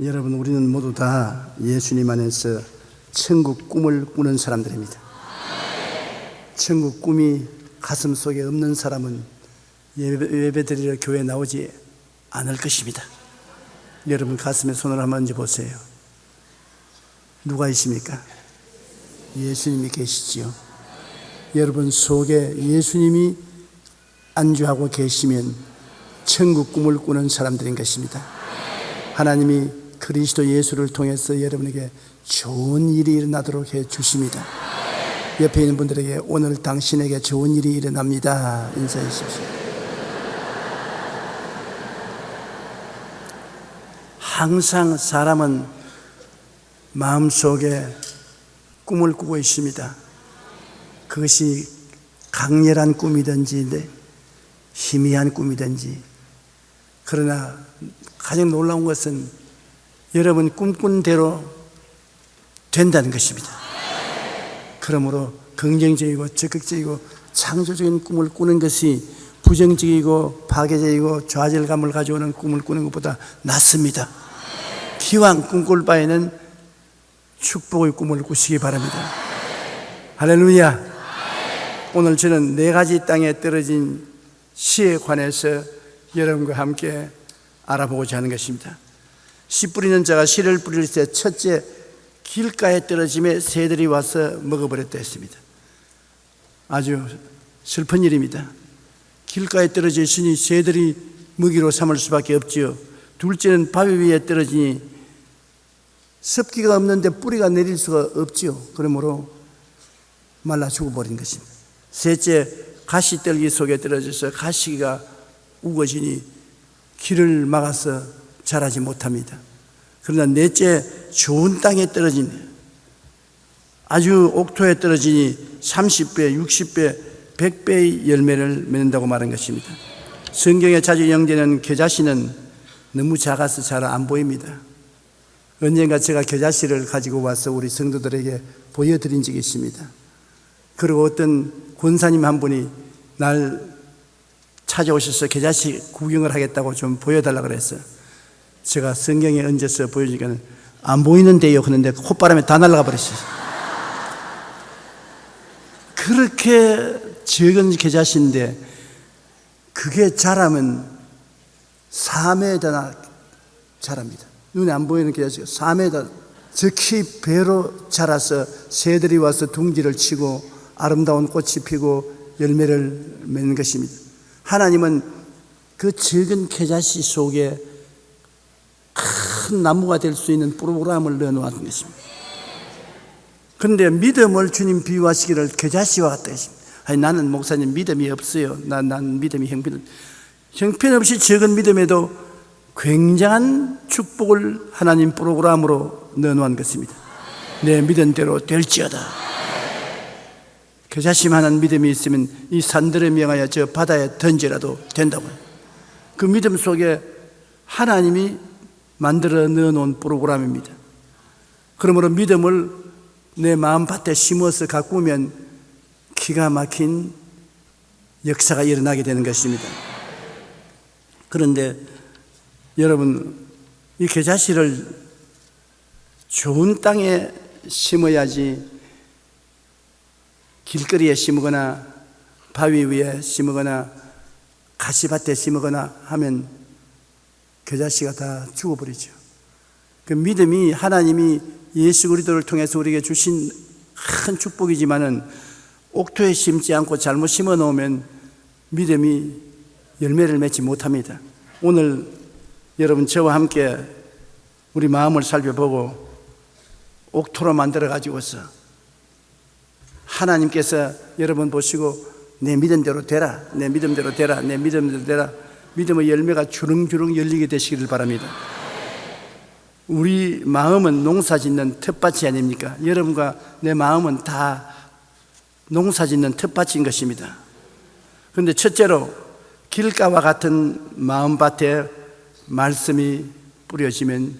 여러분, 우리는 모두 다 예수님 안에서 천국 꿈을 꾸는 사람들입니다. 천국 꿈이 가슴 속에 없는 사람은 예배드리러 교회에 나오지 않을 것입니다. 여러분 가슴에 손을 한번 얹어 보세요. 누가 있습니까? 예수님이 계시지요. 여러분 속에 예수님이 안주하고 계시면 천국 꿈을 꾸는 사람들인 것입니다. 하나님이 그리스도 예수를 통해서 여러분에게 좋은 일이 일어나도록 해 주십니다. 옆에 있는 분들에게 오늘 당신에게 좋은 일이 일어납니다. 인사해 주십시오. 항상 사람은 마음속에 꿈을 꾸고 있습니다. 그것이 강렬한 꿈이든지 희미한 꿈이든지. 그러나 가장 놀라운 것은 여러분 꿈꾼 대로 된다는 것입니다. 그러므로 긍정적이고 적극적이고 창조적인 꿈을 꾸는 것이 부정적이고 파괴적이고 좌절감을 가져오는 꿈을 꾸는 것보다 낫습니다. 기왕 꿈꿀 바에는 축복의 꿈을 꾸시기 바랍니다. 할렐루야. 오늘 저는 4가지 땅에 떨어진 시에 관해서 여러분과 함께 알아보고자 하는 것입니다. 씨 뿌리는 자가 씨를 뿌릴 때 첫째, 길가에 떨어짐에 새들이 와서 먹어버렸다 했습니다. 아주 슬픈 일입니다. 길가에 떨어져 있으니 새들이 먹이로 삼을 수밖에 없지요. 둘째는 바위 위에 떨어지니 습기가 없는데 뿌리가 내릴 수가 없지요. 그러므로 말라 죽어버린 것입니다. 셋째, 가시떨기 속에 떨어져서 가시가 우거지니 길을 막아서 자라지 못합니다. 그러나 넷째, 좋은 땅에 떨어진 아주 옥토에 떨어지니 30배, 60배, 100배의 열매를 맺는다고 말한 것입니다. 성경에 자주 영되는 겨자씨는 너무 작아서 잘 안 보입니다. 언젠가 제가 겨자씨를 가지고 와서 우리 성도들에게 보여드린 적이 있습니다. 그리고 어떤 권사님 한 분이 날 찾아오셔서 겨자씨 구경을 하겠다고 좀 보여달라고 그랬어요. 제가 성경에 얹어서 보여주니까 안 보이는데요 그런데 콧바람에 다 날아가 버렸어요. 그렇게 적은 겨자씨인데 그게 자라면 4m나 자랍니다. 눈에 안 보이는 겨자씨가 4m 적히 배로 자라서 새들이 와서 둥지를 치고 아름다운 꽃이 피고 열매를 맺는 것입니다. 하나님은 그 적은 겨자씨 속에 큰 나무가 될 수 있는 프로그램을 넣어놓은 것입니다. 그런데 믿음을 주님 비유하시기를 겨자씨와 같다 했습니다. 아니, 나는 목사님 믿음이 없어요. 난 믿음이 형편없이 적은 믿음에도 굉장한 축복을 하나님 프로그램으로 넣어놓은 것입니다. 내 믿음대로 될지어다. 겨자씨만한 믿음이 있으면 이 산들에 명하여 저 바다에 던지라도 된다고요. 그 믿음 속에 하나님이 만들어 넣어놓은 프로그램입니다. 그러므로 믿음을 내 마음밭에 심어서 가꾸면 기가 막힌 역사가 일어나게 되는 것입니다. 그런데 여러분, 이 겨자씨를 좋은 땅에 심어야지 길거리에 심거나 바위 위에 심거나 가시밭에 심거나 하면 겨자씨가 다 죽어버리죠. 그 믿음이 하나님이 예수 그리스도를 통해서 우리에게 주신 큰 축복이지만은 옥토에 심지 않고 잘못 심어 놓으면 믿음이 열매를 맺지 못합니다. 오늘 여러분 저와 함께 우리 마음을 살펴보고 옥토로 만들어 가지고서 하나님께서 여러분 보시고 내 믿음대로 되라, 내 믿음대로 되라, 내 믿음대로 되라, 믿음의 열매가 주렁주렁 열리게 되시기를 바랍니다. 우리 마음은 농사 짓는 텃밭이 아닙니까? 여러분과 내 마음은 다 농사 짓는 텃밭인 것입니다. 그런데 첫째로 길가와 같은 마음밭에 말씀이 뿌려지면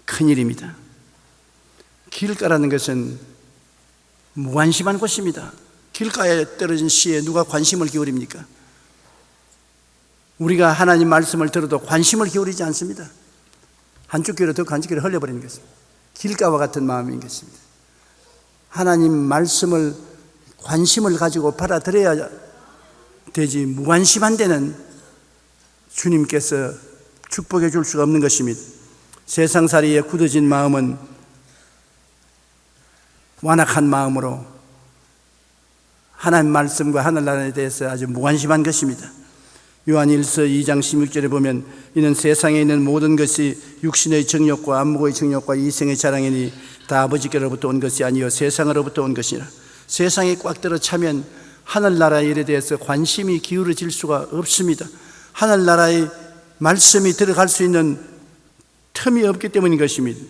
큰일입니다. 길가라는 것은 무관심한 곳입니다. 길가에 떨어진 씨에 누가 관심을 기울입니까? 우리가 하나님 말씀을 들어도 관심을 기울이지 않습니다. 한쪽 귀로 듣고 한쪽 귀로 흘려버리는 것입니다. 길가와 같은 마음인 것입니다. 하나님 말씀을 관심을 가지고 받아들여야 되지, 무관심한 데는 주님께서 축복해 줄 수가 없는 것입니다. 세상살이에 굳어진 마음은 완악한 마음으로 하나님 말씀과 하늘나라에 대해서 아주 무관심한 것입니다. 요한 1서 2장 16절에 보면 이는 세상에 있는 모든 것이 육신의 정욕과 안목의 정욕과 이생의 자랑이니 다 아버지께로부터 온 것이 아니요 세상으로부터 온 것이라. 세상에 꽉 들어 차면 하늘나라의 일에 대해서 관심이 기울어질 수가 없습니다. 하늘나라의 말씀이 들어갈 수 있는 틈이 없기 때문인 것입니다.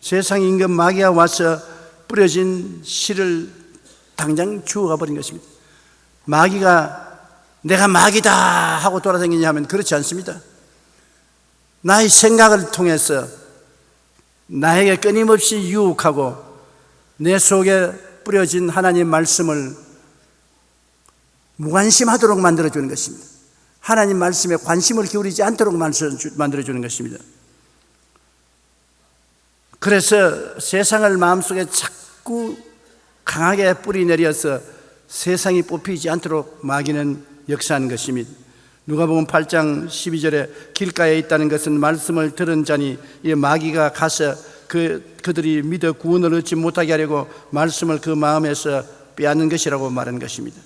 세상 임금 마귀가 와서 뿌려진 씨를 당장 주워가 버린 것입니다. 마귀가 내가 마귀다 하고 돌아다니냐 하면 그렇지 않습니다. 나의 생각을 통해서 나에게 끊임없이 유혹하고 내 속에 뿌려진 하나님 말씀을 무관심하도록 만들어주는 것입니다. 하나님 말씀에 관심을 기울이지 않도록 만들어주는 것입니다. 그래서 세상을 마음속에 자꾸 강하게 뿌리내려서 세상이 뽑히지 않도록 마귀는 역사하는 것입니다. 누가복음 8장 12절에 길가에 있다는 것은 말씀을 들은 자니 이 마귀가 가서 그들이 믿어 구원을 얻지 못하게 하려고 말씀을 그 마음에서 빼앗는 것이라고 말하는 것입니다.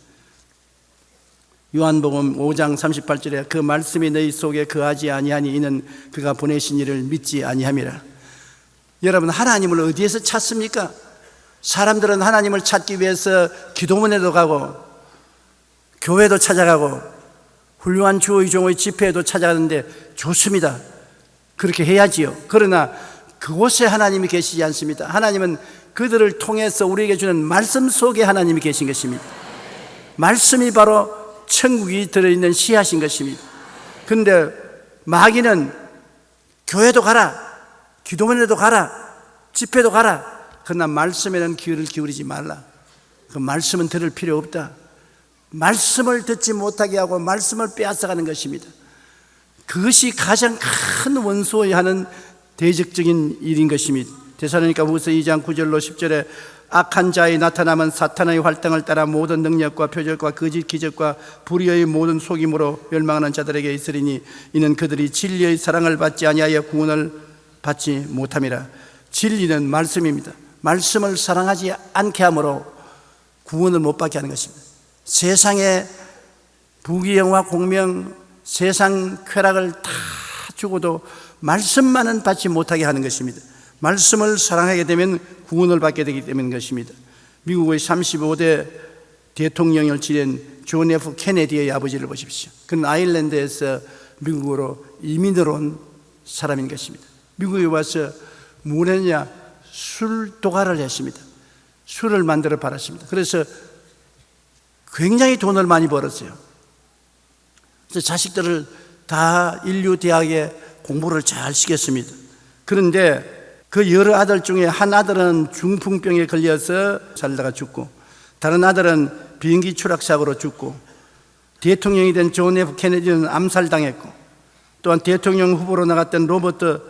요한복음 5장 38절에 그 말씀이 너희 속에 거하지 아니하니 이는 그가 보내신 이를 믿지 아니함이라. 여러분, 하나님을 어디에서 찾습니까? 사람들은 하나님을 찾기 위해서 기도문에도 가고 교회도 찾아가고 훌륭한 주의 종의 집회에도 찾아가는데 좋습니다. 그렇게 해야지요. 그러나 그곳에 하나님이 계시지 않습니다. 하나님은 그들을 통해서 우리에게 주는 말씀 속에 하나님이 계신 것입니다. 말씀이 바로 천국이 들어있는 씨앗인 것입니다. 그런데 마귀는 교회도 가라, 기도문에도 가라, 집회도 가라, 그러나 말씀에는 귀를 기울이지 말라. 그 말씀은 들을 필요 없다. 말씀을 듣지 못하게 하고 말씀을 빼앗아가는 것입니다. 그것이 가장 큰 원수에 하는 대적적인 일인 것입니다. 데살로니가후서 2장 9절로 10절에 악한 자의 나타남은 사탄의 활동을 따라 모든 능력과 표적과 거짓 기적과 불의의 모든 속임으로 멸망하는 자들에게 있으리니 이는 그들이 진리의 사랑을 받지 아니하여 구원을 받지 못함이라. 진리는 말씀입니다. 말씀을 사랑하지 않게 함으로 구원을 못 받게 하는 것입니다. 세상의 부귀영화 공명, 세상 쾌락을 다 주고도 말씀만은 받지 못하게 하는 것입니다. 말씀을 사랑하게 되면 구원을 받게 되기 때문인 것입니다. 미국의 35대 대통령을 지낸 존 F 케네디의 아버지를 보십시오. 그는 아일랜드에서 미국으로 이민을 온 사람인 것입니다. 미국에 와서 뭘 했냐? 술 도가를 했습니다. 술을 만들어 팔았습니다. 그래서 굉장히 돈을 많이 벌었어요. 그래서 자식들을 다 인류 대학에 공부를 잘 시켰습니다. 그런데 그 여러 아들 중에 한 아들은 중풍병에 걸려서 살다가 죽고, 다른 아들은 비행기 추락사고로 죽고, 대통령이 된 존 F 케네디는 암살당했고, 또한 대통령 후보로 나갔던 로버트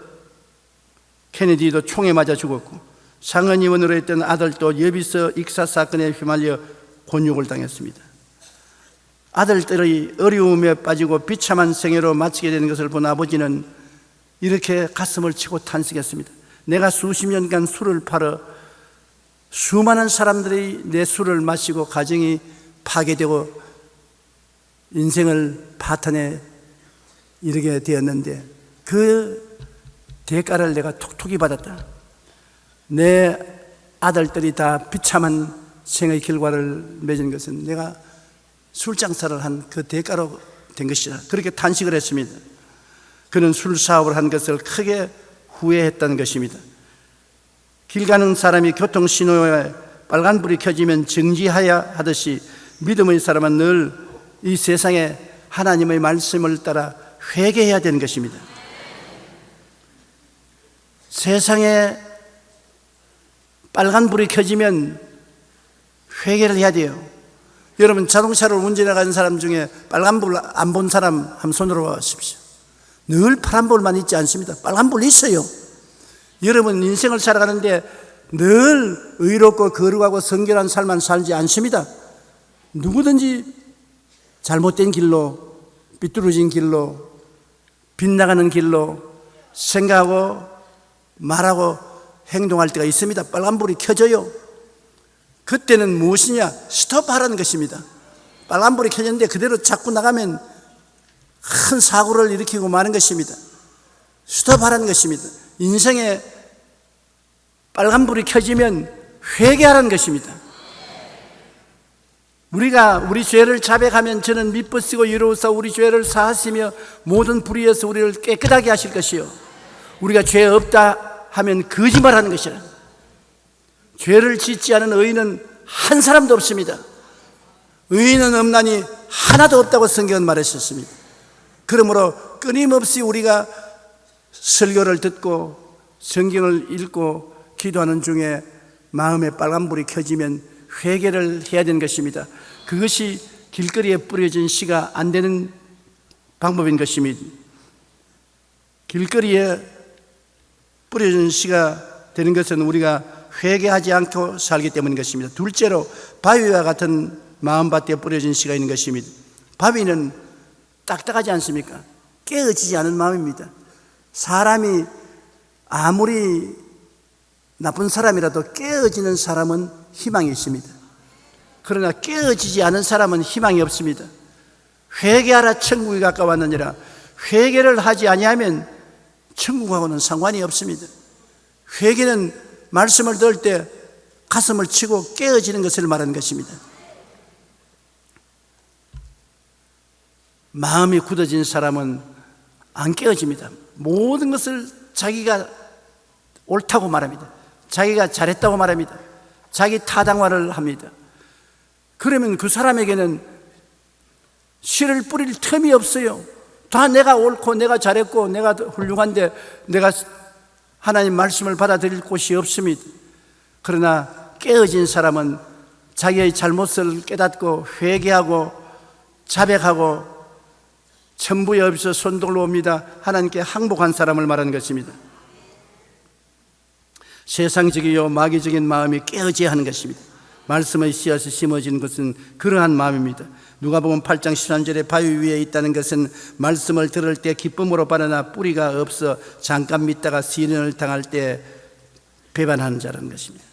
케네디도 총에 맞아 죽었고, 상원의원으로 했던 아들도 여비서 익사 사건에 휘말려 곤욕을 당했습니다. 아들들의 어려움에 빠지고 비참한 생애로 마치게 되는 것을 본 아버지는 이렇게 가슴을 치고 탄식했습니다. 내가 수십 년간 술을 팔아 수많은 사람들이 내 술을 마시고 가정이 파괴되고 인생을 파탄에 이르게 되었는데 그 대가를 내가 톡톡히 받았다. 내 아들들이 다 비참한 생의 결과를 맺은 것은 내가 술장사를 한 그 대가로 된 것이다. 그렇게 탄식을 했습니다. 그는 술 사업을 한 것을 크게 후회했다는 것입니다. 길 가는 사람이 교통신호에 빨간불이 켜지면 정지해야 하듯이 믿음의 사람은 늘 이 세상에 하나님의 말씀을 따라 회개해야 되는 것입니다. 세상에 빨간불이 켜지면 회개를 해야 돼요. 여러분, 자동차를 운전해가는 사람 중에 빨간불 안 본 사람 한 손으로 와십시오. 늘 파란불만 있지 않습니다. 빨간불 있어요. 여러분 인생을 살아가는데 늘 의롭고 거룩하고 성결한 삶만 살지 않습니다. 누구든지 잘못된 길로, 삐뚤어진 길로, 빗나가는 길로 생각하고 말하고 행동할 때가 있습니다. 빨간불이 켜져요. 그때는 무엇이냐? 스톱하라는 것입니다. 빨간불이 켜졌는데 그대로 자꾸 나가면 큰 사고를 일으키고 마는 것입니다. 스톱하라는 것입니다. 인생에 빨간불이 켜지면 회개하라는 것입니다. 우리가 우리 죄를 자백하면 저는 미쁘시고 이로우사 우리 죄를 사하시며 모든 불의에서 우리를 깨끗하게 하실 것이요, 우리가 죄 없다 하면 거짓말하는 것이라. 죄를 짓지 않은 의인은 한 사람도 없습니다. 의인은 없나니 하나도 없다고 성경은 말했었습니다. 그러므로 끊임없이 우리가 설교를 듣고 성경을 읽고 기도하는 중에 마음에 빨간불이 켜지면 회개를 해야 되는 것입니다. 그것이 길거리에 뿌려진 씨가 안 되는 방법인 것입니다. 길거리에 뿌려진 씨가 되는 것은 우리가 회개하지 않고 살기 때문인 것입니다. 둘째로 바위와 같은 마음밭에 뿌려진 씨가 있는 것입니다. 바위는 딱딱하지 않습니까? 깨어지지 않은 마음입니다. 사람이 아무리 나쁜 사람이라도 깨어지는 사람은 희망이 있습니다. 그러나 깨어지지 않은 사람은 희망이 없습니다. 회개하라 천국이 가까웠느니라. 회개를 하지 아니하면 천국하고는 상관이 없습니다. 회개는 말씀을 들을 때 가슴을 치고 깨어지는 것을 말하는 것입니다. 마음이 굳어진 사람은 안 깨어집니다. 모든 것을 자기가 옳다고 말합니다. 자기가 잘했다고 말합니다. 자기 타당화를 합니다. 그러면 그 사람에게는 씨를 뿌릴 틈이 없어요. 다 내가 옳고 내가 잘했고 내가 훌륭한데 내가 하나님 말씀을 받아들일 곳이 없습니다. 그러나 깨어진 사람은 자기의 잘못을 깨닫고 회개하고 자백하고 천부에 없어 손들어 옵니다. 하나님께 항복한 사람을 말하는 것입니다. 세상적이요 마귀적인 마음이 깨어져야 하는 것입니다. 말씀의 씨앗이 심어지는 것은 그러한 마음입니다. 누가복음 8장 13절에 바위 위에 있다는 것은 말씀을 들을 때 기쁨으로 바라나 뿌리가 없어 잠깐 믿다가 시련을 당할 때 배반하는 자라는 것입니다.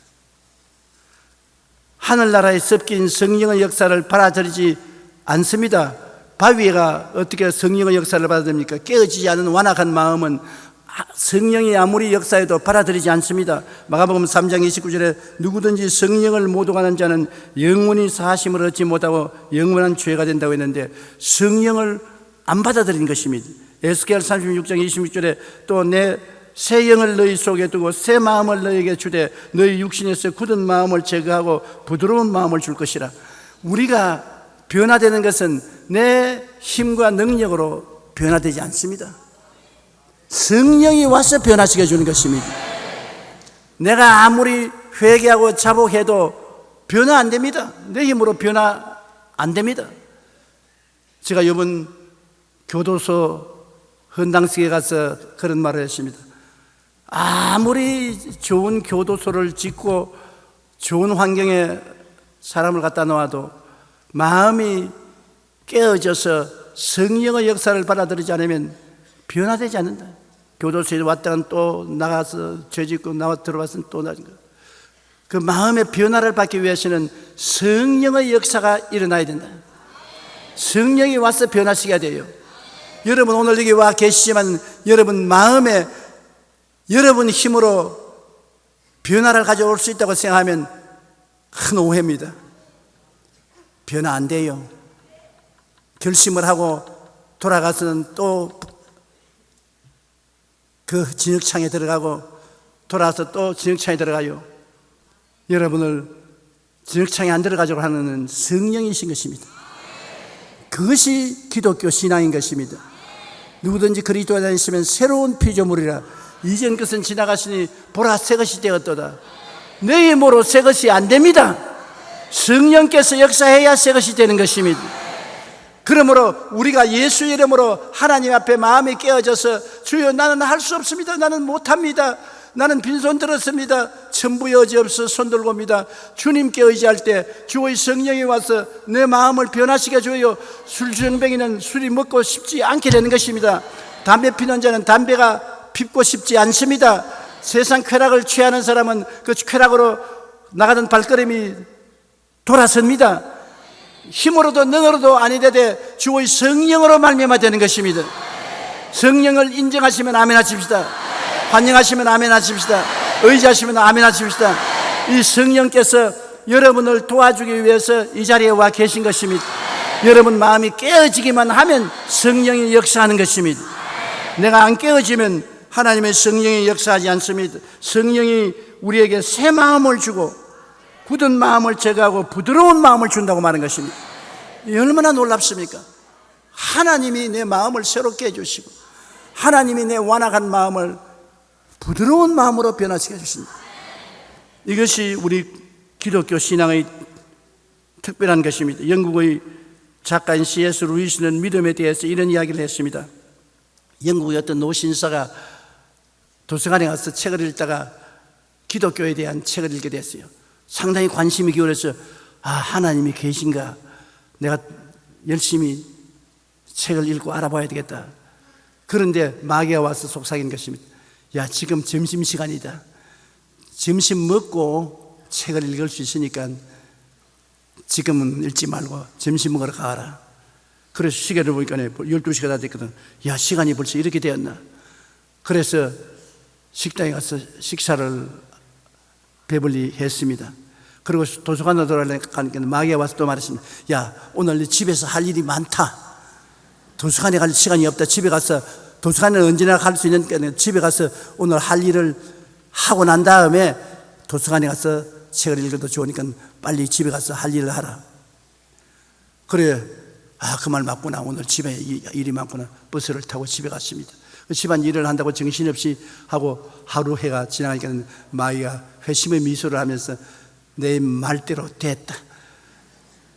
하늘나라에 섞인 성령의 역사를 받아들이지 않습니다. 바위가 어떻게 성령의 역사를 받아들입니까? 깨어지지 않은 완악한 마음은 성령이 아무리 역사해도 받아들이지 않습니다. 마가복음 3장 29절에 누구든지 성령을 모독하는 자는 영원히 사하심을 얻지 못하고 영원한 죄가 된다고 했는데 성령을 안 받아들인 것입니다. 에스겔 36장 26절에 또 내 새 영을 너희 속에 두고 새 마음을 너희에게 주되 너희 육신에서 굳은 마음을 제거하고 부드러운 마음을 줄 것이라. 우리가 변화되는 것은 내 힘과 능력으로 변화되지 않습니다. 성령이 와서 변화시켜 주는 것입니다. 내가 아무리 회개하고 자복해도 변화 안 됩니다. 내 힘으로 변화 안 됩니다. 제가 이번 교도소 헌당식에 가서 그런 말을 했습니다. 아무리 좋은 교도소를 짓고 좋은 환경에 사람을 갖다 놓아도 마음이 깨어져서 성령의 역사를 받아들이지 않으면 변화되지 않는다. 교도소에 왔다가 또 나가서 죄 짓고 들어와서 또 나는 거. 그 마음의 변화를 받기 위해서는 성령의 역사가 일어나야 된다. 성령이 와서 변화시켜야 돼요. 여러분 오늘 여기 와 계시지만 여러분 마음에 여러분 힘으로 변화를 가져올 수 있다고 생각하면 큰 오해입니다. 변화 안 돼요. 결심을 하고 돌아가서는 또 그 진흙창에 들어가고 돌아와서 또 진흙창에 들어가요. 여러분을 진흙창에 안 들어가려고 하는 성령이신 것입니다. 그것이 기독교 신앙인 것입니다. 누구든지 그리스도에 다니시면 새로운 피조물이라 이전 것은 지나가시니 보라 새 것이 되었도다. 내 힘으로 새 것이 안 됩니다. 성령께서 역사해야 새 것이 되는 것입니다. 그러므로 우리가 예수 이름으로 하나님 앞에 마음이 깨어져서 주여 나는 할 수 없습니다. 나는 못합니다. 나는 빈손 들었습니다. 천부의 의지 없어 손 들고 옵니다. 주님께 의지할 때 주의 성령이 와서 내 마음을 변화시켜 줘요. 술주정뱅이는 술이 먹고 싶지 않게 되는 것입니다. 담배 피는 자는 담배가 핍고 싶지 않습니다. 세상 쾌락을 취하는 사람은 그 쾌락으로 나가던 발걸음이 돌아섭니다. 힘으로도 능으로도 아니되되 주의 성령으로 말미암아 되는 것입니다. 성령을 인정하시면 아멘 하십시다. 환영하시면 아멘 하십시다. 의지하시면 아멘 하십시다. 이 성령께서 여러분을 도와주기 위해서 이 자리에 와 계신 것입니다. 여러분 마음이 깨어지기만 하면 성령이 역사하는 것입니다. 내가 안 깨어지면 하나님의 성령이 역사하지 않습니다. 성령이 우리에게 새 마음을 주고 굳은 마음을 제거하고 부드러운 마음을 준다고 말하는 것입니다. 얼마나 놀랍습니까? 하나님이 내 마음을 새롭게 해주시고 하나님이 내 완악한 마음을 부드러운 마음으로 변화시켜 주십니다. 이것이 우리 기독교 신앙의 특별한 것입니다. 영국의 작가인 C.S. 루이스는 믿음에 대해서 이런 이야기를 했습니다. 영국의 어떤 노신사가 도서관에 가서 책을 읽다가 기독교에 대한 책을 읽게 됐어요. 상당히 관심이 기울어서 하나님이 계신가? 내가 열심히 책을 읽고 알아봐야 되겠다. 그런데 마귀가 와서 속삭이는 것입니다. 야, 지금 점심시간이다. 점심 먹고 책을 읽을 수 있으니까 지금은 읽지 말고 점심 먹으러 가라. 그래서 시계를 보니까 12시가 다 됐거든. 야, 시간이 벌써 이렇게 되었나? 그래서 식당에 가서 식사를 배불리 했습니다. 그리고 도서관으로 돌아가니까 마귀가 와서 또 말했습니다. 야, 오늘 집에서 할 일이 많다. 도서관에 갈 시간이 없다. 집에 가서, 도서관에 언제나 갈 수 있으니까 집에 가서 오늘 할 일을 하고 난 다음에 도서관에 가서 책을 읽어도 좋으니까 빨리 집에 가서 할 일을 하라. 그래, 그 말 맞구나. 오늘 집에 일이 많구나. 버스를 타고 집에 갔습니다. 집안 일을 한다고 정신없이 하고 하루 해가 지나가니까 마귀가 회심의 미소를 하면서 내 말대로 됐다.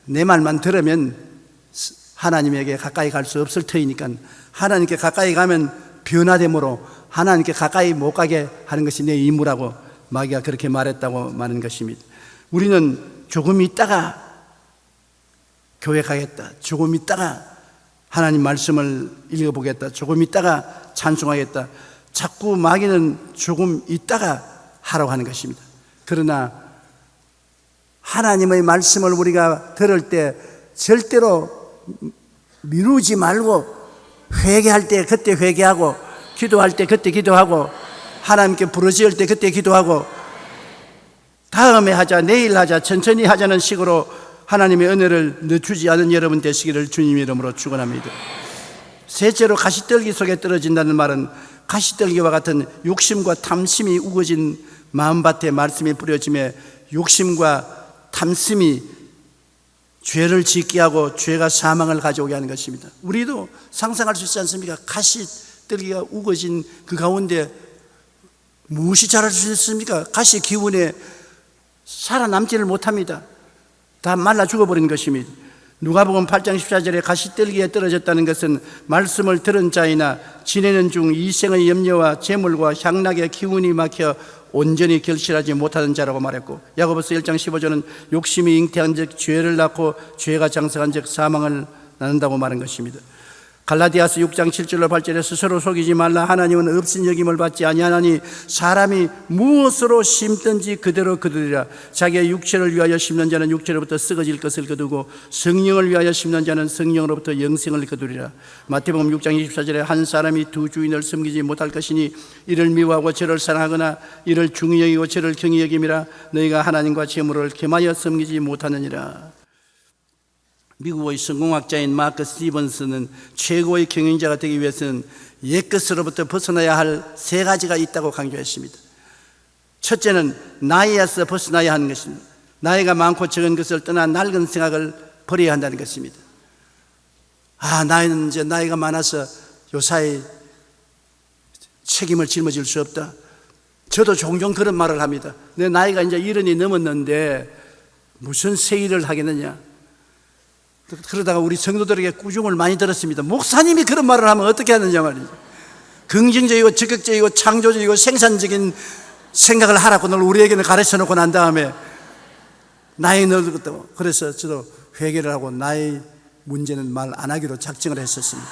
내 말만 들으면 하나님에게 가까이 갈 수 없을 터이니까 하나님께 가까이 가면 변화됨으로 하나님께 가까이 못 가게 하는 것이 내 임무라고 마귀가 그렇게 말했다고 말하는 것입니다. 우리는 조금 있다가 교회 가겠다. 조금 있다가 하나님 말씀을 읽어보겠다. 조금 있다가 찬송하겠다. 자꾸 마귀는 조금 있다가 하라고 하는 것입니다. 그러나 하나님의 말씀을 우리가 들을 때 절대로 미루지 말고 회개할 때 그때 회개하고 기도할 때 그때 기도하고 하나님께 부르짖을 때 그때 기도하고 다음에 하자, 내일 하자, 천천히 하자는 식으로 하나님의 은혜를 늦추지 않은 여러분 되시기를 주님 이름으로 축원합니다. 셋째로 가시떨기 속에 떨어진다는 말은 가시떨기와 같은 욕심과 탐심이 우거진 마음밭에 말씀이 뿌려짐에 욕심과 탐심이 죄를 짓게 하고 죄가 사망을 가져오게 하는 것입니다. 우리도 상상할 수 있지 않습니까? 가시떨기가 우거진 그 가운데 무엇이 자랄 수 있습니까? 가시 기운에 살아남지를 못합니다. 다 말라 죽어버린 것입니다. 누가복음 8장 14절에 가시떨기에 떨어졌다는 것은 말씀을 들은 자이나 지내는 중 이생의 염려와 재물과 향락의 기운이 막혀 온전히 결실하지 못하는 자라고 말했고, 야고보서 1장 15절은 욕심이 잉태한 즉 죄를 낳고 죄가 장성한 즉 사망을 낳는다고 말한 것입니다. 갈라디아서 6장 7절로 8절에 스스로 속이지 말라. 하나님은 업신여김을 받지 아니하나니 사람이 무엇으로 심든지 그대로 거두리라. 자기의 육체를 위하여 심는 자는 육체로부터 썩어질 것을 거두고 성령을 위하여 심는 자는 성령으로부터 영생을 거두리라. 마태복음 6장 24절에 한 사람이 두 주인을 섬기지 못할 것이니 이를 미워하고 저를 사랑하거나 이를 중히 여기고 저를 경히 여김이라. 너희가 하나님과 재물을 겸하여 섬기지 못하느니라. 미국의 성공학자인 마크 스티븐스는 최고의 경영자가 되기 위해서는 옛것으로부터 벗어나야 할 세 가지가 있다고 강조했습니다. 첫째는 나이에서 벗어나야 하는 것입니다. 나이가 많고 적은 것을 떠나 낡은 생각을 버려야 한다는 것입니다. 나이는 이제 나이가 많아서 요사이 책임을 짊어질 수 없다. 저도 종종 그런 말을 합니다. 내 나이가 이제 70이 넘었는데 무슨 새 일을 하겠느냐. 그러다가 우리 성도들에게 꾸중을 많이 들었습니다. 목사님이 그런 말을 하면 어떻게 하느냐 말이죠. 긍정적이고 적극적이고 창조적이고 생산적인 생각을 하라고 늘 우리에게는 가르쳐 놓고 난 다음에 나이 늙었다고. 그래서 저도 회개를 하고 나이 문제는 말 안 하기로 작정을 했었습니다.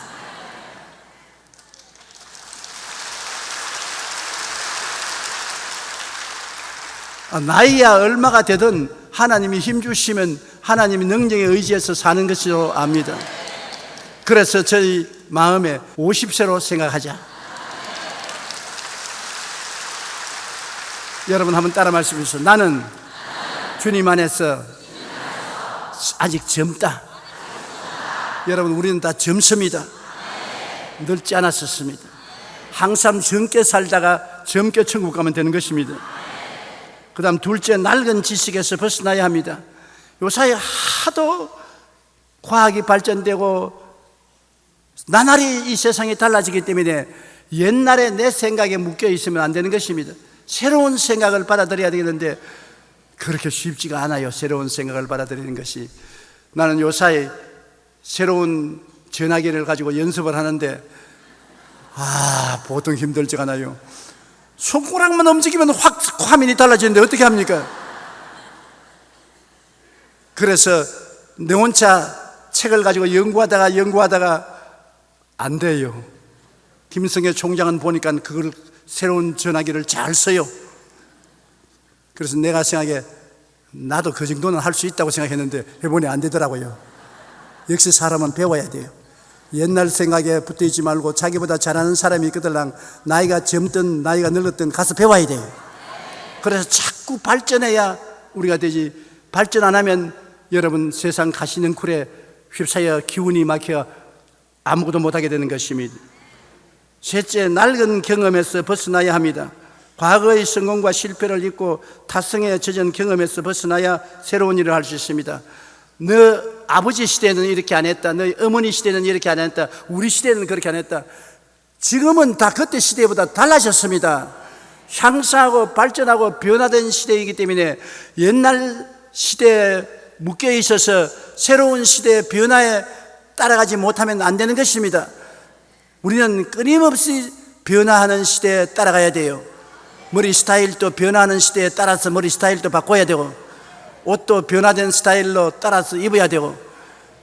나이야 얼마가 되든 하나님이 힘주시면 하나님이 능력에 의지해서 사는 것으로 압니다. 그래서 저희 마음에 50세로 생각하자. 여러분 한번 따라 말씀해 주세요. 나는 주님 안에서 아직 젊다. 여러분 우리는 다 젊습니다. 늙지 않았었습니다. 항상 젊게 살다가 젊게 천국 가면 되는 것입니다. 그 다음 둘째, 낡은 지식에서 벗어나야 합니다. 요사이 하도 과학이 발전되고 나날이 이 세상이 달라지기 때문에 옛날에 내 생각에 묶여 있으면 안 되는 것입니다. 새로운 생각을 받아들여야 되는데 그렇게 쉽지가 않아요. 새로운 생각을 받아들이는 것이. 나는 요사이 새로운 전화기를 가지고 연습을 하는데 보통 힘들지가 않아요. 손가락만 움직이면 확 화면이 달라지는데 어떻게 합니까? 그래서 내 혼자 책을 가지고 연구하다가 안 돼요. 김성애 총장은 보니까 그걸 새로운 전화기를 잘 써요. 그래서 내가 생각해 나도 그 정도는 할 수 있다고 생각했는데 해보니 안 되더라고요. 역시 사람은 배워야 돼요. 옛날 생각에 붙어있지 말고 자기보다 잘하는 사람이 있거든 나이가 젊든 나이가 늙었든 가서 배워야 돼요. 그래서 자꾸 발전해야 우리가 되지. 발전 안 하면 여러분 세상 가시는 쿨에 휩싸여 기운이 막혀 아무것도 못하게 되는 것입니다. 셋째, 낡은 경험에서 벗어나야 합니다. 과거의 성공과 실패를 잊고 타성에 젖은 경험에서 벗어나야 새로운 일을 할 수 있습니다. 너 아버지 시대는 이렇게 안 했다. 너희 어머니 시대는 이렇게 안 했다. 우리 시대는 그렇게 안 했다. 지금은 다 그때 시대보다 달라졌습니다. 향상하고 발전하고 변화된 시대이기 때문에 옛날 시대에 묶여 있어서 새로운 시대의 변화에 따라가지 못하면 안 되는 것입니다. 우리는 끊임없이 변화하는 시대에 따라가야 돼요. 머리 스타일도 변화하는 시대에 따라서 머리 스타일도 바꿔야 되고, 옷도 변화된 스타일로 따라서 입어야 되고,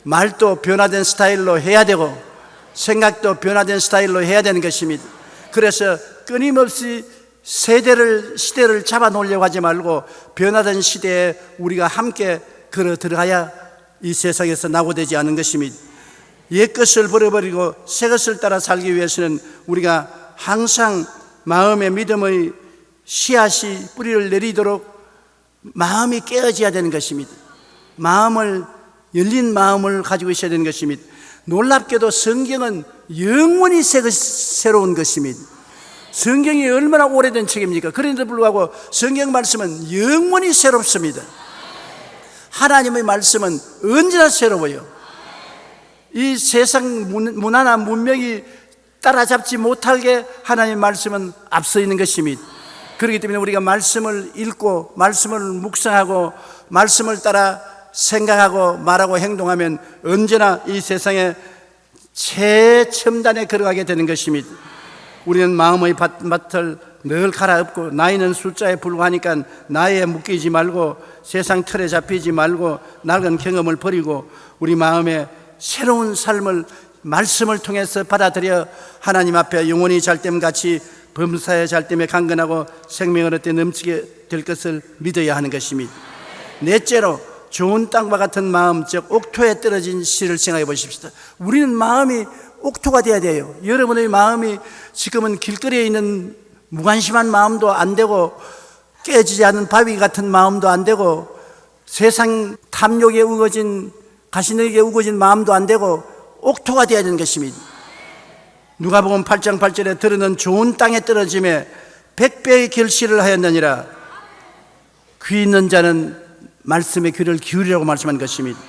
말도 변화된 스타일로 해야 되고, 생각도 변화된 스타일로 해야 되는 것입니다. 그래서 끊임없이 시대를 잡아 놓으려고 하지 말고 변화된 시대에 우리가 함께 걸어 들어가야 이 세상에서 낙오되지 않은 것입니다. 옛 것을 버려버리고 새 것을 따라 살기 위해서는 우리가 항상 마음의 믿음의 씨앗이 뿌리를 내리도록 마음이 깨어져야 되는 것입니다. 열린 마음을 가지고 있어야 되는 것입니다. 놀랍게도 성경은 영원히 새로운 것입니다. 성경이 얼마나 오래된 책입니까? 그런데도 불구하고 성경 말씀은 영원히 새롭습니다. 하나님의 말씀은 언제나 새로워요. 이 세상 문화나 문명이 따라잡지 못하게 하나님의 말씀은 앞서 있는 것입니다. 그렇기 때문에 우리가 말씀을 읽고 말씀을 묵상하고 말씀을 따라 생각하고 말하고 행동하면 언제나 이 세상의 최첨단에 걸어가게 되는 것입니다. 우리는 마음의 밭을 늘 갈아엎고 나이는 숫자에 불과하니까 나이에 묶이지 말고 세상 틀에 잡히지 말고 낡은 경험을 버리고 우리 마음에 새로운 삶을 말씀을 통해서 받아들여 하나님 앞에 영원히 잘됨같이 범사의 잘됨에 강건하고 생명을 얻되 넘치게 될 것을 믿어야 하는 것입니다. 넷째로 좋은 땅과 같은 마음, 즉 옥토에 떨어진 씨를 생각해 보십시다. 우리는 마음이 옥토가 되어야 돼요. 여러분의 마음이 지금은 길거리에 있는 무관심한 마음도 안 되고 깨지지 않은 바위 같은 마음도 안 되고 세상 탐욕에 우거진 가시능에게 우거진 마음도 안 되고 옥토가 되어야 되는 것입니다. 누가복음 8장 8절에 들으는 좋은 땅에 떨어짐에 100배의 결실을 하였느니라. 귀 있는 자는 말씀의 귀를 기울이라고 말씀한 것입니다.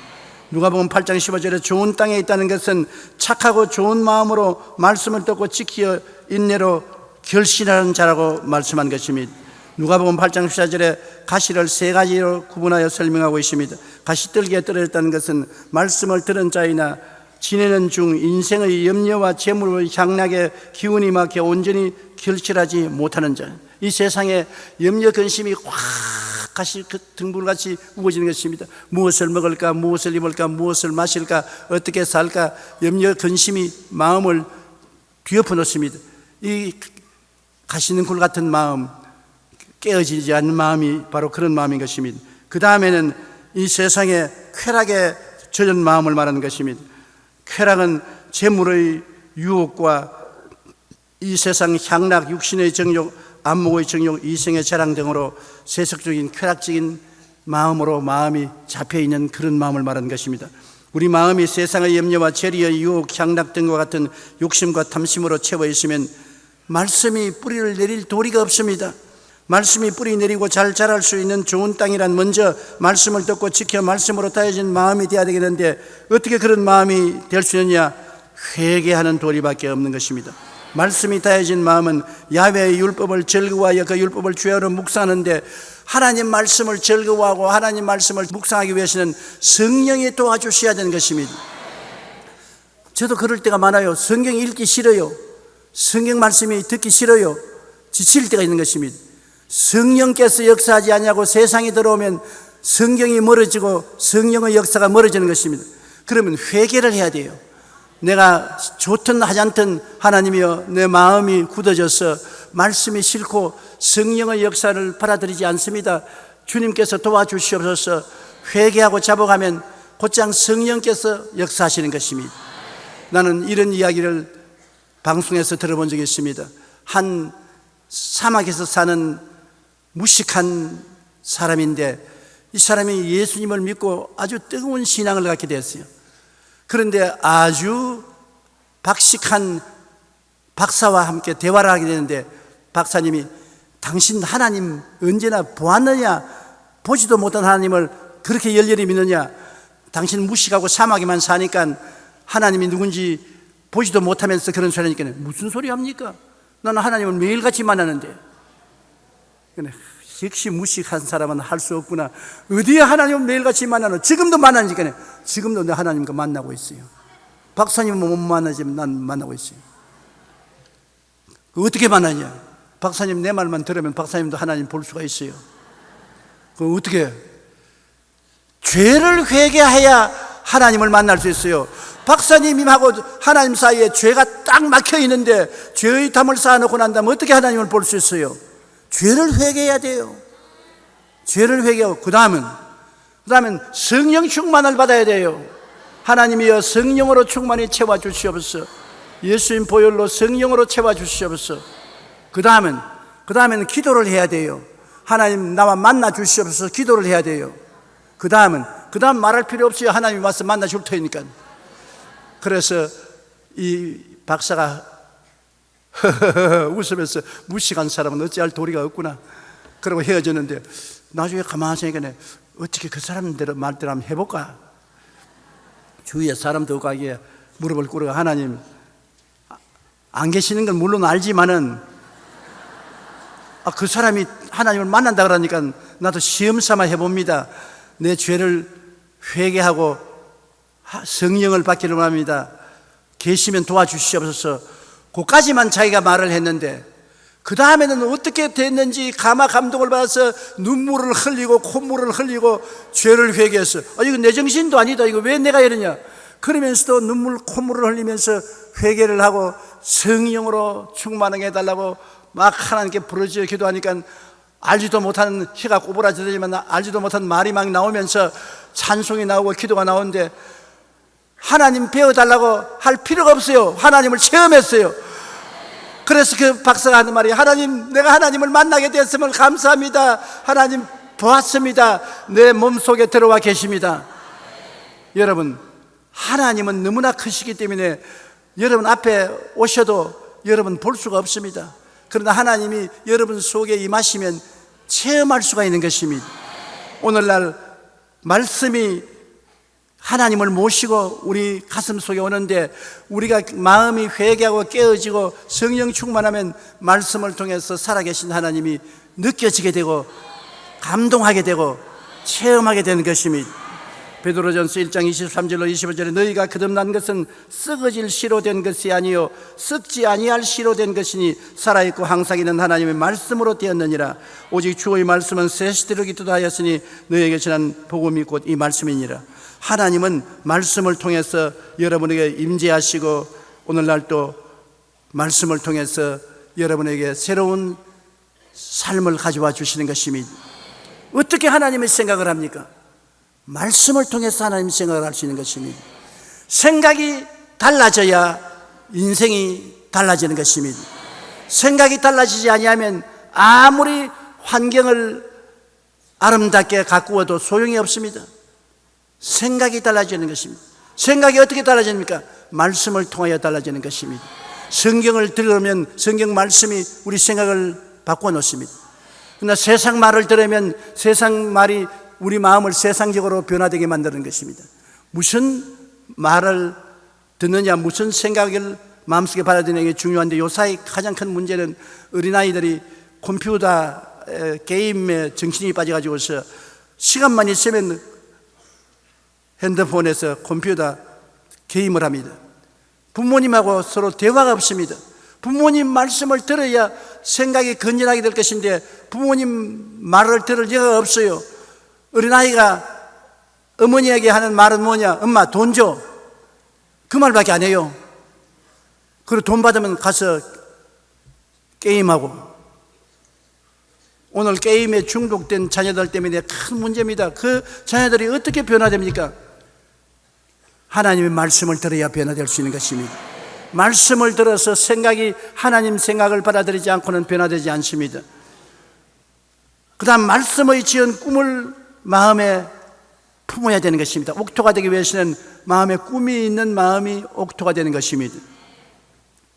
누가복음 8장 15절에 좋은 땅에 있다는 것은 착하고 좋은 마음으로 말씀을 듣고 지키어 인내로 결실하는 자라고 말씀한 것입니다. 누가복음 8장 14절에 가시를 세 가지로 구분하여 설명하고 있습니다. 가시떨기에 떨어졌다는 것은 말씀을 들은 자이나 지내는 중 인생의 염려와 재물의 향락에 기운이 막혀 온전히 결실하지 못하는 자, 이 세상에 염려 근심이 확 가시 등불같이 우거지는 것입니다. 무엇을 먹을까, 무엇을 입을까, 무엇을 마실까, 어떻게 살까, 염려 근심이 마음을 뒤엎어 놓습니다. 이 가시는 굴 같은 마음, 깨어지지 않는 마음이 바로 그런 마음인 것입니다. 그 다음에는 이 세상에 쾌락에 젖은 마음을 말하는 것입니다. 쾌락은 재물의 유혹과 이 세상 향락, 육신의 정욕, 안목의 정욕, 이생의 자랑 등으로 세속적인 쾌락적인 마음으로 마음이 잡혀있는 그런 마음을 말하는 것입니다. 우리 마음이 세상의 염려와 재리의 유혹, 향락 등과 같은 욕심과 탐심으로 채워 있으면 말씀이 뿌리를 내릴 도리가 없습니다. 말씀이 뿌리 내리고 잘 자랄 수 있는 좋은 땅이란 먼저 말씀을 듣고 지켜 말씀으로 다해진 마음이 되어야 되겠는데, 어떻게 그런 마음이 될 수 있느냐? 회개하는 도리밖에 없는 것입니다. 말씀이 다해진 마음은 야훼의 율법을 즐거워하여 그 율법을 주야로 묵상하는데, 하나님 말씀을 즐거워하고 하나님 말씀을 묵상하기 위해서는 성령이 도와주셔야 되는 것입니다. 저도 그럴 때가 많아요. 성경 읽기 싫어요. 성경 말씀이 듣기 싫어요. 지칠 때가 있는 것입니다. 성령께서 역사하지 않냐고 세상이 들어오면 성경이 멀어지고 성령의 역사가 멀어지는 것입니다. 그러면 회개를 해야 돼요. 내가 좋든 하지 않든 하나님이여, 내 마음이 굳어져서 말씀이 싫고 성령의 역사를 받아들이지 않습니다. 주님께서 도와주시옵소서. 회개하고 잡아가면 곧장 성령께서 역사하시는 것입니다. 나는 이런 이야기를 방송에서 들어본 적이 있습니다. 한 사막에서 사는 무식한 사람인데, 이 사람이 예수님을 믿고 아주 뜨거운 신앙을 갖게 되었어요. 그런데 아주 박식한 박사와 함께 대화를 하게 되는데, 박사님이 당신 하나님 언제나 보았느냐? 보지도 못한 하나님을 그렇게 열렬히 믿느냐? 당신 무식하고 사막에만 사니까 하나님이 누군지 보지도 못하면서 그런 소리 하니까 무슨 소리 합니까? 나는 하나님을 매일같이 만나는데. 역시 무식한 사람은 할 수 없구나. 어디에 하나님을 매일같이 만나노? 지금도 만나니까 지금도 내 하나님과 만나고 있어요. 박사님은 못 만나지만 난 만나고 있어요. 어떻게 만나냐? 박사님 내 말만 들으면 박사님도 하나님 볼 수가 있어요. 그럼 어떻게? 죄를 회개해야 하나님을 만날 수 있어요. 박사님하고 하나님 사이에 죄가 딱 막혀 있는데 죄의 담을 쌓아놓고 난 다음에 어떻게 하나님을 볼 수 있어요? 죄를 회개해야 돼요. 죄를 회개하고 그 다음은 성령 충만을 받아야 돼요. 하나님이여, 성령으로 충만히 채워주시옵소서. 예수님 보혈로 성령으로 채워주시옵소서. 그 다음에는 기도를 해야 돼요. 하나님 나와 만나 주시옵소서. 기도를 해야 돼요. 그 다음 말할 필요 없어요. 하나님이 와서 만나 줄 테니까. 그래서 이 박사가 웃으면서 무식한 사람은 어찌할 도리가 없구나 그러고 헤어졌는데, 나중에 가만히 생각해 어떻게 그 사람들 말대로 한번 해볼까? 주위에 사람도 없고 하기에 무릎을 꿇어 하나님 안 계시는 건 물론 알지만은 그 사람이 하나님을 만난다 그러니까 나도 시험 삼아 해봅니다. 내 죄를 회개하고 성령을 받기를 원합니다. 계시면 도와주시옵소서. 그까지만 자기가 말을 했는데, 그 다음에는 어떻게 됐는지 가마 감동을 받아서 눈물을 흘리고 콧물을 흘리고 죄를 회개했어. 이거 내 정신도 아니다. 이거 왜 내가 이러냐? 그러면서도 눈물 콧물을 흘리면서 회개를 하고 성령으로 충만하게 해달라고 막 하나님께 부르짖어 기도하니까 알지도 못하는 혀가 꼬부라지지만 알지도 못한 말이 막 나오면서 찬송이 나오고 기도가 나오는데, 하나님 배워달라고 할 필요가 없어요. 하나님을 체험했어요. 그래서 그 박사가 하는 말이, 하나님, 내가 하나님을 만나게 되었음을 감사합니다. 하나님 보았습니다. 내 몸속에 들어와 계십니다. 여러분, 하나님은 너무나 크시기 때문에 여러분 앞에 오셔도 여러분 볼 수가 없습니다. 그러나 하나님이 여러분 속에 임하시면 체험할 수가 있는 것입니다. 오늘날 말씀이 하나님을 모시고 우리 가슴 속에 오는데, 우리가 마음이 회개하고 깨어지고 성령 충만하면 말씀을 통해서 살아계신 하나님이 느껴지게 되고 감동하게 되고 체험하게 되는 것입니다. 베드로전서 1장 23절로 25절에 너희가 거듭난 것은 썩어질 씨로 된 것이 아니요 썩지 아니할 씨로 된 것이니 살아있고 항상 있는 하나님의 말씀으로 되었느니라. 오직 주의 말씀은 새시대로 기도하였으니 너희에게 전한 복음이 곧 이 말씀이니라. 하나님은 말씀을 통해서 여러분에게 임재하시고 오늘날 또 말씀을 통해서 여러분에게 새로운 삶을 가져와 주시는 것입니다. 어떻게 하나님의 생각을 합니까? 말씀을 통해서 하나님의 생각을 할 수 있는 것입니다. 생각이 달라져야 인생이 달라지는 것입니다. 생각이 달라지지 아니하면 아무리 환경을 아름답게 가꾸어도 소용이 없습니다. 생각이 달라지는 것입니다. 생각이 어떻게 달라집니까? 말씀을 통하여 달라지는 것입니다. 성경을 들으면 성경 말씀이 우리 생각을 바꿔 놓습니다. 그러나 세상 말을 들으면 세상 말이 우리 마음을 세상적으로 변화되게 만드는 것입니다. 무슨 말을 듣느냐, 무슨 생각을 마음속에 받아들이는 게 중요한데 요사이 가장 큰 문제는 어린아이들이 컴퓨터 게임에 정신이 빠져가지고서 시간만 있으면 핸드폰에서 컴퓨터 게임을 합니다. 부모님하고 서로 대화가 없습니다. 부모님 말씀을 들어야 생각이 건전하게 될 것인데 부모님 말을 들을 여가 없어요. 어린아이가 어머니에게 하는 말은 뭐냐? 엄마 돈 줘. 그 말밖에 안 해요. 그리고 돈 받으면 가서 게임하고. 오늘 게임에 중독된 자녀들 때문에 큰 문제입니다. 그 자녀들이 어떻게 변화됩니까? 하나님의 말씀을 들어야 변화될 수 있는 것입니다. 말씀을 들어서 생각이 하나님 생각을 받아들이지 않고는 변화되지 않습니다. 그 다음 말씀의 지은 꿈을 마음에 품어야 되는 것입니다. 옥토가 되기 위해서는 마음에 꿈이 있는 마음이 옥토가 되는 것입니다.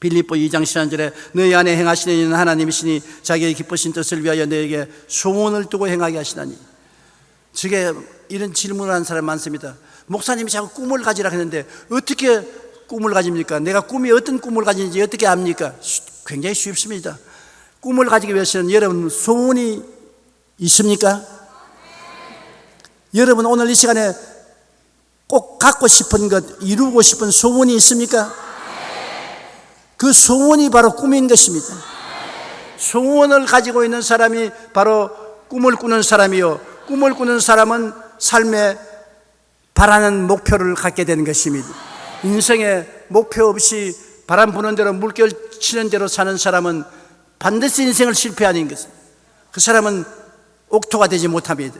빌립보 2장 13절에 너희 안에 행하시는 이는 하나님이시니 자기의 기쁘신 뜻을 위하여 너에게 소원을 두고 행하게 하시나니. 저게 이런 질문을 하는 사람 많습니다. 목사님이 자꾸 꿈을 가지라 했는데 어떻게 꿈을 가집니까? 내가 꿈이 어떤 꿈을 가지는지 어떻게 압니까? 굉장히 쉽습니다. 꿈을 가지기 위해서는 여러분 소원이 있습니까? 여러분 오늘 이 시간에 꼭 갖고 싶은 것, 이루고 싶은 소원이 있습니까? 그 소원이 바로 꿈인 것입니다. 소원을 가지고 있는 사람이 바로 꿈을 꾸는 사람이요, 꿈을 꾸는 사람은 삶에 바라는 목표를 갖게 되는 것입니다. 인생에 목표 없이 바람 부는 대로 물결 치는 대로 사는 사람은 반드시 인생을 실패하는 것입니다. 그 사람은 옥토가 되지 못합니다.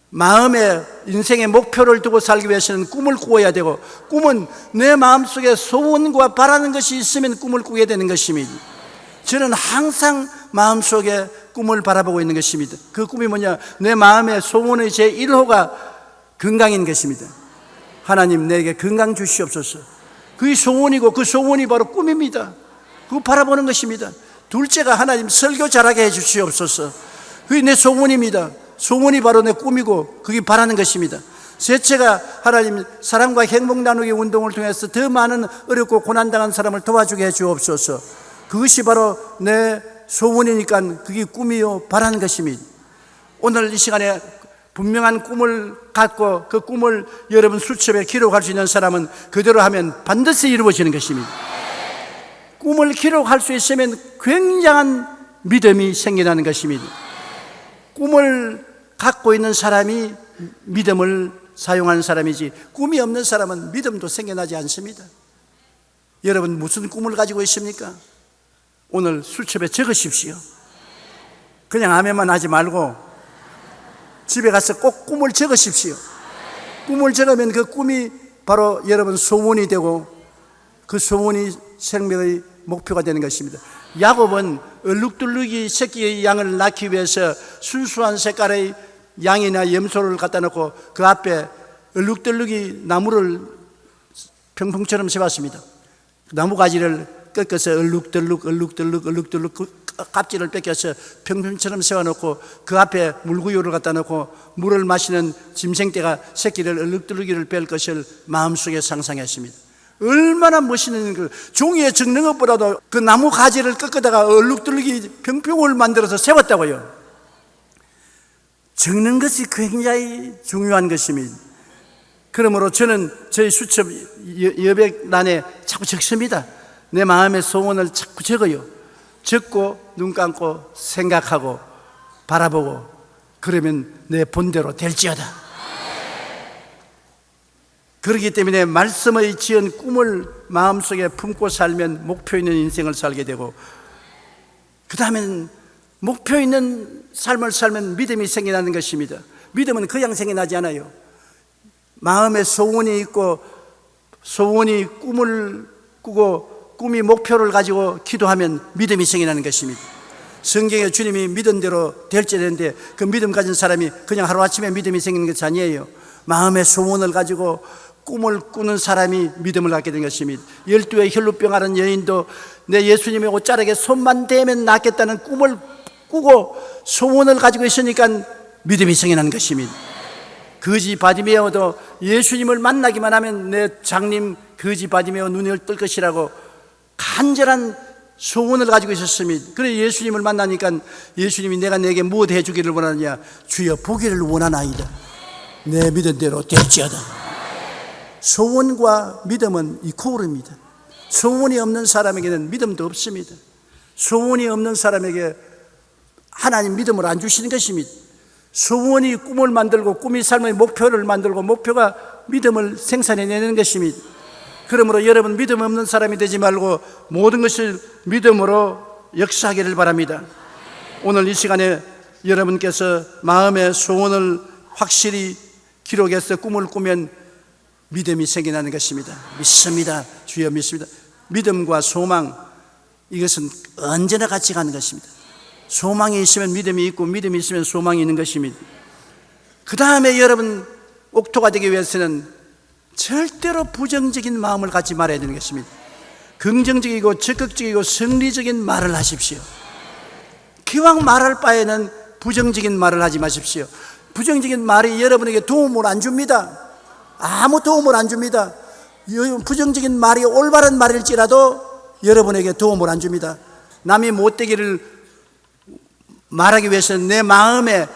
마음에 인생의 목표를 두고 살기 위해서는 꿈을 꾸어야 되고, 꿈은 내 마음속에 소원과 바라는 것이 있으면 꿈을 꾸게 되는 것입니다. 저는 항상 마음속에 꿈을 바라보고 있는 것입니다. 그 꿈이 뭐냐? 내 마음의 소원의 제1호가 건강인 것입니다. 하나님 내게 건강 주시옵소서. 그게 소원이고 그 소원이 바로 꿈입니다. 그거 바라보는 것입니다. 둘째가 하나님 설교 잘하게 해 주시옵소서. 그게 내 소원입니다. 소원이 바로 내 꿈이고 그게 바라는 것입니다. 셋째가 하나님 사랑과 행복 나누기 운동을 통해서 더 많은 어렵고 고난당한 사람을 도와주게 해 주옵소서. 그것이 바로 내 소원이니까 그게 꿈이요 바라는 것입니다. 오늘 이 시간에 분명한 꿈을 갖고 그 꿈을 여러분 수첩에 기록할 수 있는 사람은 그대로 하면 반드시 이루어지는 것입니다. 꿈을 기록할 수 있으면 굉장한 믿음이 생겨나는 것입니다. 꿈을 갖고 있는 사람이 믿음을 사용하는 사람이지, 꿈이 없는 사람은 믿음도 생겨나지 않습니다. 여러분 무슨 꿈을 가지고 있습니까? 오늘 수첩에 적으십시오. 그냥 아멘만 하지 말고 집에 가서 꼭 꿈을 적으십시오. 꿈을 적으면 그 꿈이 바로 여러분 소원이 되고 그 소원이 생명의 목표가 되는 것입니다. 야곱은 얼룩덜룩이 새끼의 양을 낳기 위해서 순수한 색깔의 양이나 염소를 갖다 놓고 그 앞에 얼룩덜룩이 나무를 평풍처럼 세웠습니다. 나무 가지를 꺾어서 얼룩덜룩 그 깝지를 뺏겨서 평평처럼 세워놓고 그 앞에 물구유를 갖다 놓고 물을 마시는 짐승떼가 새끼를 얼룩덜룩이를 뺄 것을 마음속에 상상했습니다. 얼마나 멋있는 그 종이에 적는 것보다도 그 나무 가지를 꺾어다가 얼룩덜룩이 평평을 만들어서 세웠다고요. 적는 것이 굉장히 중요한 것입니다. 그러므로 저는 저희 수첩 여백란에 자꾸 적습니다. 내 마음의 소원을 자꾸 적어요. 적고 눈 감고 생각하고 바라보고, 그러면 내 본대로 될지어다. 그렇기 때문에 말씀의 지은 꿈을 마음속에 품고 살면 목표 있는 인생을 살게 되고, 그 다음엔 목표 있는 삶을 살면 믿음이 생겨나는 것입니다. 믿음은 그냥 생겨나지 않아요. 마음에 소원이 있고, 소원이 꿈을 꾸고 꿈이 목표를 가지고 기도하면 믿음이 생겨나는 것입니다. 성경에 주님이 믿은 대로 될지 되는데, 그 믿음 가진 사람이 그냥 하루아침에 믿음이 생기는 것이 아니에요. 마음의 소원을 가지고 꿈을 꾸는 사람이 믿음을 갖게 된 것입니다. 12의 혈루병 앓은 여인도 내 예수님의 옷자락에 손만 대면 낫겠다는 꿈을 꾸고 소원을 가지고 있으니까 믿음이 생겨나는 것입니다. 거지 바디메오도 예수님을 만나기만 하면 내 장님 거지 바디메오 눈을 뜰 것이라고 간절한 소원을 가지고 있었습니다. 그래서 예수님을 만나니까 예수님이 내가 내게 무엇 해주기를 원하느냐? 주여 보기를 원하나이다. 내 믿은 대로 될지어다. 소원과 믿음은 이코르입니다. 소원이 없는 사람에게는 믿음도 없습니다. 소원이 없는 사람에게 하나님 믿음을 안 주시는 것입니다. 소원이 꿈을 만들고 꿈이 삶의 목표를 만들고 목표가 믿음을 생산해내는 것입니다. 그러므로 여러분 믿음 없는 사람이 되지 말고 모든 것을 믿음으로 역사하기를 바랍니다. 오늘 이 시간에 여러분께서 마음의 소원을 확실히 기록해서 꿈을 꾸면 믿음이 생겨나는 것입니다. 믿습니다. 주여 믿습니다. 믿음과 소망, 이것은 언제나 같이 가는 것입니다. 소망이 있으면 믿음이 있고 믿음이 있으면 소망이 있는 것입니다. 그 다음에 여러분 옥토가 되기 위해서는 절대로 부정적인 마음을 갖지 말아야 되는 것입니다. 긍정적이고 적극적이고 승리적인 말을 하십시오. 기왕 말할 바에는 부정적인 말을 하지 마십시오. 부정적인 말이 여러분에게 도움을 안 줍니다. 아무 도움을 안 줍니다. 부정적인 말이 올바른 말일지라도 여러분에게 도움을 안 줍니다. 남이 못되기를 말하기 위해서는 내 마음에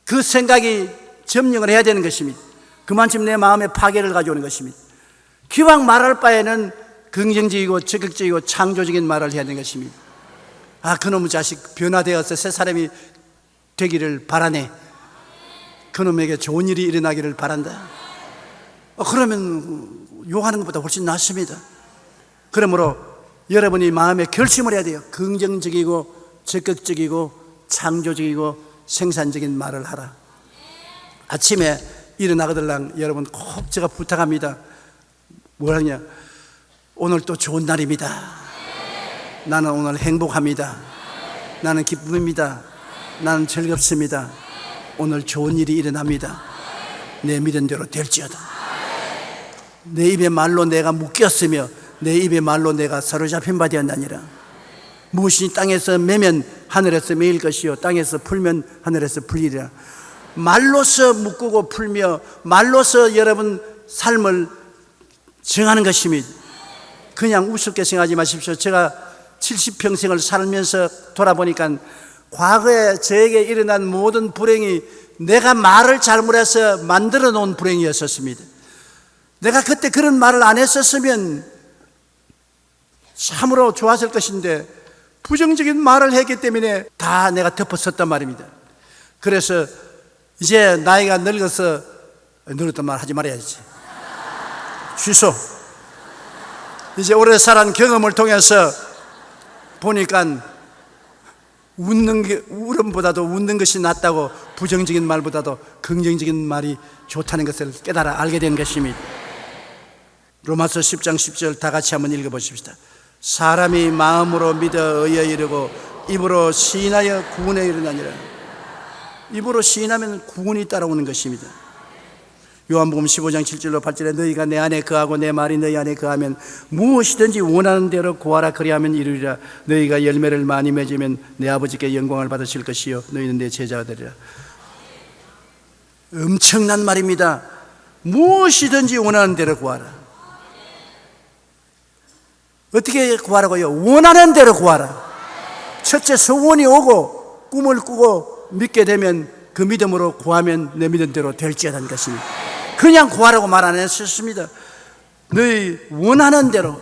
그 생각이 점령을 해야 되는 것입니다. 그만큼 내 마음에 파괴를 가져오는 것입니다. 기왕 말할 바에는 긍정적이고 적극적이고 창조적인 말을 해야 되는 것입니다. 아, 그놈의 자식 변화되어서 새 사람이 되기를 바라네. 그놈에게 좋은 일이 일어나기를 바란다. 그러면 욕하는 것보다 훨씬 낫습니다. 그러므로 여러분이 마음에 결심을 해야 돼요. 긍정적이고 적극적이고 창조적이고 생산적인 말을 하라. 아침에 일어나거들랑 여러분 꼭 제가 부탁합니다. 뭐라냐? 오늘 또 좋은 날입니다. 나는 오늘 행복합니다. 나는 기쁨입니다. 나는 즐겁습니다. 오늘 좋은 일이 일어납니다. 내 믿은 대로 될지어다. 내 입의 말로 내가 묶였으며 내 입의 말로 내가 사로잡힌 바 되었나니라. 무엇이 땅에서 매면 하늘에서 매일 것이요 땅에서 풀면 하늘에서 풀리리라. 말로서 묶고 풀며 말로서 여러분 삶을 정하는 것입니다. 그냥 우습게 생각하지 마십시오. 제가 70평생을 살면서 돌아보니까 과거에 저에게 일어난 모든 불행이 내가 말을 잘못해서 만들어 놓은 불행이었었습니다. 내가 그때 그런 말을 안 했었으면 참으로 좋았을 것인데 부정적인 말을 했기 때문에 다 내가 덮었었단 말입니다. 그래서 이제 나이가 늙어서 늙었단 말 하지 말아야지. 취소. 이제 오래 살아온 경험을 통해서 보니까 울음보다도 웃는 것이 낫다고, 부정적인 말보다도 긍정적인 말이 좋다는 것을 깨달아 알게 된 것입니다. 로마서 10장 10절 다 같이 한번 읽어보십시다. 사람이 마음으로 믿어 의에 이르고 입으로 시인하여 구원에 이르나니라. 입으로 시인하면 구원이 따라오는 것입니다. 요한복음 15장 7절로 8절에 너희가 내 안에 거하고 내 말이 너희 안에 거하면 무엇이든지 원하는 대로 구하라 그리하면 이루리라. 너희가 열매를 많이 맺으면 내 아버지께 영광을 받으실 것이요 너희는 내 제자가 되리라. 엄청난 말입니다. 무엇이든지 원하는 대로 구하라. 어떻게 구하라고요? 원하는 대로 구하라. 첫째, 소원이 오고 꿈을 꾸고 믿게 되면 그 믿음으로 구하면 내 믿은 대로 될지어다는 것입니다. 그냥 구하라고 말 안 했었습니다. 너희 원하는 대로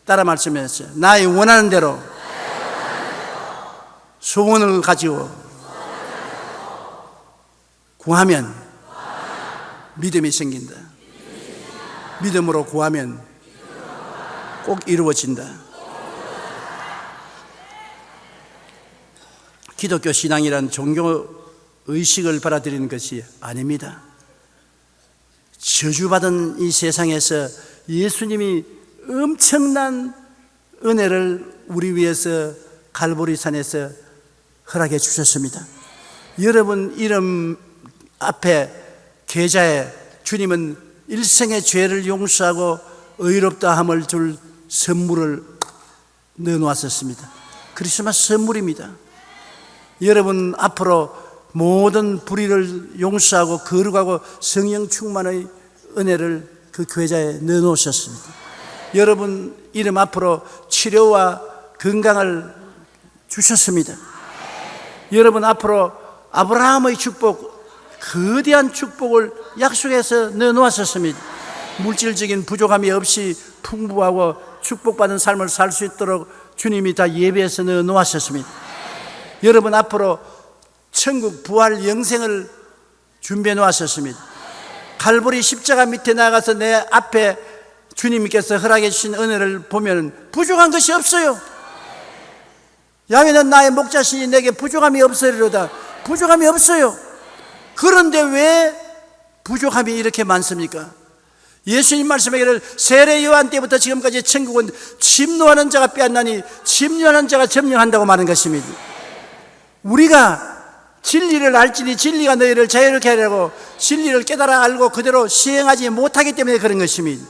따라 말씀했어요. 나의 원하는 대로 소원을 가지고 구하면 믿음이 생긴다. 믿음으로 구하면 꼭 이루어진다. 기독교 신앙이란 종교 의식을 받아들이는 것이 아닙니다. 저주받은 이 세상에서 예수님이 엄청난 은혜를 우리 위해서 갈보리산에서 허락해 주셨습니다. 여러분 이름 앞에 계좌에 주님은 일생의 죄를 용서하고 의롭다함을 줄 선물을 넣어놓았었습니다. 크리스마스 선물입니다. 여러분 앞으로 모든 불의를 용서하고 거룩하고 성령 충만의 은혜를 그 계좌에 넣어놓으셨습니다. 여러분 이름 앞으로 치료와 건강을 주셨습니다. 여러분 앞으로 아브라함의 축복, 거대한 축복을 약속해서 넣어놓았었습니다. 물질적인 부족함이 없이 풍부하고 축복받은 삶을 살 수 있도록 주님이 다 예배해서 넣어놓았었습니다. 여러분 앞으로 천국 부활 영생을 준비해 놓았었습니다. 갈보리 십자가 밑에 나가서 내 앞에 주님께서 허락해 주신 은혜를 보면 부족한 것이 없어요. 야훼는 나의 목자시니 내게 부족함이 없으리로다. 부족함이 없어요. 그런데 왜 부족함이 이렇게 많습니까? 예수님 말씀하기를 세례 요한 때부터 지금까지 천국은 침노하는 자가 빼앗나니 침노하는 자가 점령한다고 말하는 것입니다. 우리가 진리를 알지니 진리가 너희를 자유롭게 하려고 진리를 깨달아 알고 그대로 시행하지 못하기 때문에 그런 것입니다.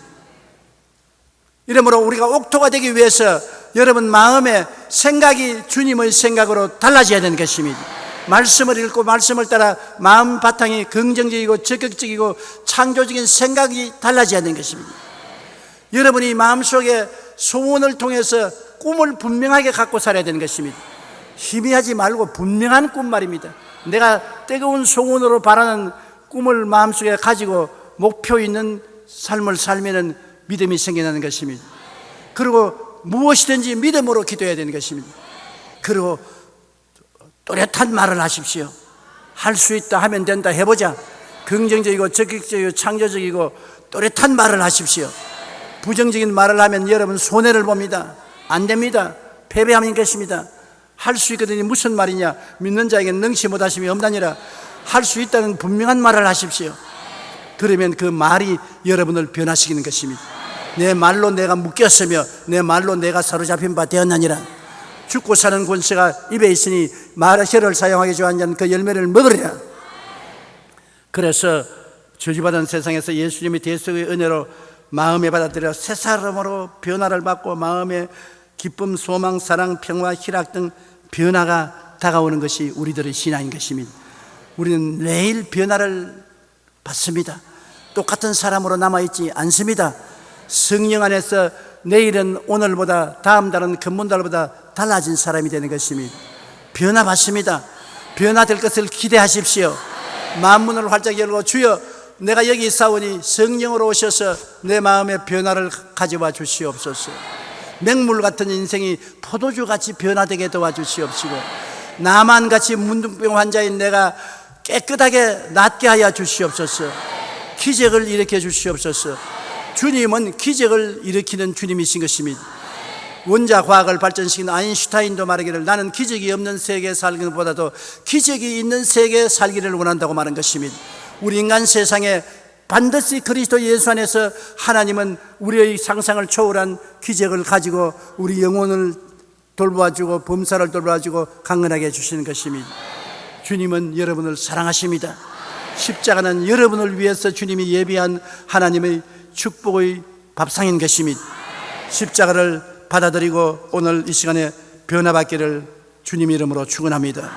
이러므로 우리가 옥토가 되기 위해서 여러분 마음의 생각이 주님의 생각으로 달라져야 되는 것입니다. 말씀을 읽고 말씀을 따라 마음 바탕이 긍정적이고 적극적이고 창조적인 생각이 달라져야 되는 것입니다. 여러분이 마음속에 소원을 통해서 꿈을 분명하게 갖고 살아야 되는 것입니다. 희미하지 말고 분명한 꿈 말입니다. 내가 뜨거운 소원으로 바라는 꿈을 마음속에 가지고 목표 있는 삶을 살면 믿음이 생겨나는 것입니다. 그리고 무엇이든지 믿음으로 기도해야 되는 것입니다. 그리고 또렷한 말을 하십시오. 할 수 있다 하면 된다 해보자. 긍정적이고 적극적이고 창조적이고 또렷한 말을 하십시오. 부정적인 말을 하면 여러분 손해를 봅니다. 안 됩니다. 패배함인 것입니다. 할 수 있거든요. 무슨 말이냐? 믿는 자에게는 능치 못하심이 없나니라. 할 수 있다는 분명한 말을 하십시오. 그러면 그 말이 여러분을 변화시키는 것입니다. 내 말로 내가 묶였으며 내 말로 내가 사로잡힌 바 되었나니라. 죽고 사는 권세가 입에 있으니 말의 혀를 사용하기 좋아하는 자는 그 열매를 먹으리라. 그래서 저주받은 세상에서 예수님의 대속의 은혜로 마음에 받아들여 새 사람으로 변화를 받고 마음의 기쁨, 소망, 사랑, 평화, 희락 등 변화가 다가오는 것이 우리들의 신앙인 것입니다. 우리는 매일 변화를 받습니다. 똑같은 사람으로 남아있지 않습니다. 성령 안에서 내일은 오늘보다, 다음 달은 금문달보다 달라진 사람이 되는 것입니다. 변화받습니다. 변화될 것을 기대하십시오. 마음문을 활짝 열고 주여 내가 여기 있사오니 성령으로 오셔서 내 마음의 변화를 가져와 주시옵소서. 맹물 같은 인생이 포도주같이 변화되게 도와주시옵시고 나만같이 문둥병 환자인 내가 깨끗하게 낫게 하여 주시옵소서. 기적을 일으켜 주시옵소서. 주님은 기적을 일으키는 주님이신 것입니다. 원자 과학을 발전시킨 아인슈타인도 말하기를 나는 기적이 없는 세계에 살기는 보다도 기적이 있는 세계에 살기를 원한다고 말한 것입니다. 우리 인간 세상에 반드시 그리스도 예수 안에서 하나님은 우리의 상상을 초월한 기적을 가지고 우리 영혼을 돌보아주고 범사를 돌보아주고 강건하게 해주시는 것입니다. 주님은 여러분을 사랑하십니다. 십자가는 여러분을 위해서 주님이 예비한 하나님의 축복의 밥상인 것입니다. 십자가를 받아들이고 오늘 이 시간에 변화받기를 주님 이름으로 축원합니다.